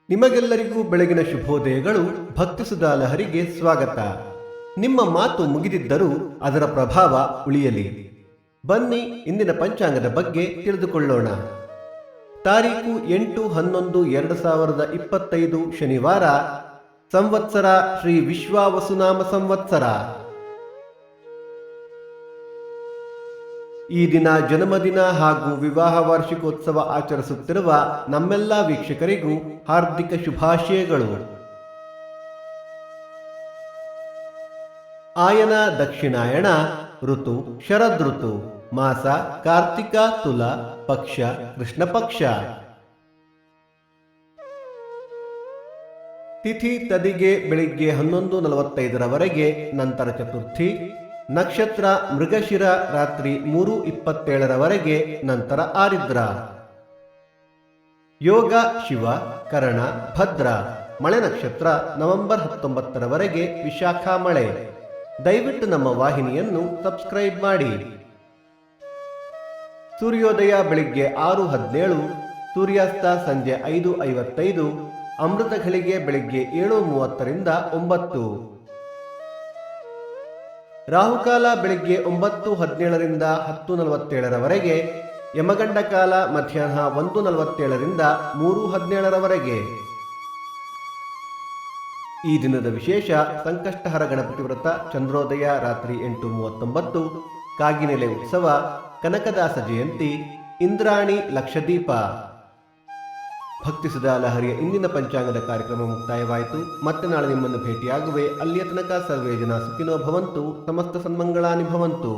ನಿಮಗೆಲ್ಲರಿಗೂ ಬೆಳಗಿನ ಶುಭೋದಯಗಳು. ಭಕ್ತಿ ಸುಧಾ ಲಹರಿಗೆ ಸ್ವಾಗತ. ನಿಮ್ಮ ಮಾತು ಮುಗಿದಿದ್ದರೂ ಅದರ ಪ್ರಭಾವ ಉಳಿಯಲಿ. ಬನ್ನಿ ಇಂದಿನ ಪಂಚಾಂಗದ ಬಗ್ಗೆ ತಿಳಿದುಕೊಳ್ಳೋಣ. ತಾರೀಕು 8-11-2025 ಶನಿವಾರ. ಸಂವತ್ಸರ ಶ್ರೀ ವಿಶ್ವಾವಸುನಾಮ ಸಂವತ್ಸರ. ಈ ದಿನ ಜನ್ಮದಿನ ಹಾಗೂ ವಿವಾಹ ವಾರ್ಷಿಕೋತ್ಸವ ಆಚರಿಸುತ್ತಿರುವ ನಮ್ಮೆಲ್ಲ ವೀಕ್ಷಕರಿಗೂ ಹಾರ್ದಿಕ ಶುಭಾಶಯಗಳು. ಆಯನ ದಕ್ಷಿಣಾಯಣ, ಋತು ಶರದೃತು, ಮಾಸ ಕಾರ್ತಿಕ ತುಲ, ಪಕ್ಷ ಕೃಷ್ಣ ಪಕ್ಷ. ತಿಥಿ ತದಿಗೆ ಬೆಳಿಗ್ಗೆ 11:45 ನಂತರ ಚತುರ್ಥಿ. ನಕ್ಷತ್ರ ಮೃಗಶಿರ ರಾತ್ರಿ 3:27 ನಂತರ ಆರಿದ್ರ. ಯೋಗ ಶಿವ, ಕರಣ, ಭದ್ರ. ಮಳೆ ನಕ್ಷತ್ರ ನವೆಂಬರ್ 19 ವಿಶಾಖ ಮಳೆ. ದಯವಿಟ್ಟು ನಮ್ಮ ವಾಹಿನಿಯನ್ನು ಸಬ್ಸ್ಕ್ರೈಬ್ ಮಾಡಿ. ಸೂರ್ಯೋದಯ ಬೆಳಿಗ್ಗೆ 6:17, ಸೂರ್ಯಾಸ್ತ ಸಂಜೆ 5:55, ಅಮೃತ ಘಳಿಗೆ ಬೆಳಿಗ್ಗೆ 7:30 9. ರಾಹುಕಾಲ ಬೆಳಿಗ್ಗೆ 9:17 10:47, ಯಮಗಂಡ ಕಾಲ ಮಧ್ಯಾಹ್ನ 1:47 3:17. ಈ ದಿನದ ವಿಶೇಷ: ಸಂಕಷ್ಟಹರ ಗಣಪತಿ ವ್ರತ, ಚಂದ್ರೋದಯ ರಾತ್ರಿ 8:39, ಕಾಗಿನೆಲೆ ಉತ್ಸವ, ಕನಕದಾಸ ಜಯಂತಿ, ಇಂದ್ರಾಣಿ ಲಕ್ಷದೀಪ. ಭಕ್ತಿ ಸುಧಾ ಲಹರಿಯ ಇಂದಿನ ಪಂಚಾಂಗದ ಕಾರ್ಯಕ್ರಮ ಮುಕ್ತಾಯವಾಯಿತು. ಮತ್ತೆ ನಾಳೆ ನಿಮ್ಮನ್ನು ಭೇಟಿಯಾಗುವೆ. ಅಲ್ಲಿಯ ತನಕ ಸರ್ವೇ ಜನ ಸುಖಿನೋ ಭವಂತು. ಸಮಸ್ತ ಸನ್ಮಂಗಳಾನಿ ಭವಂತು.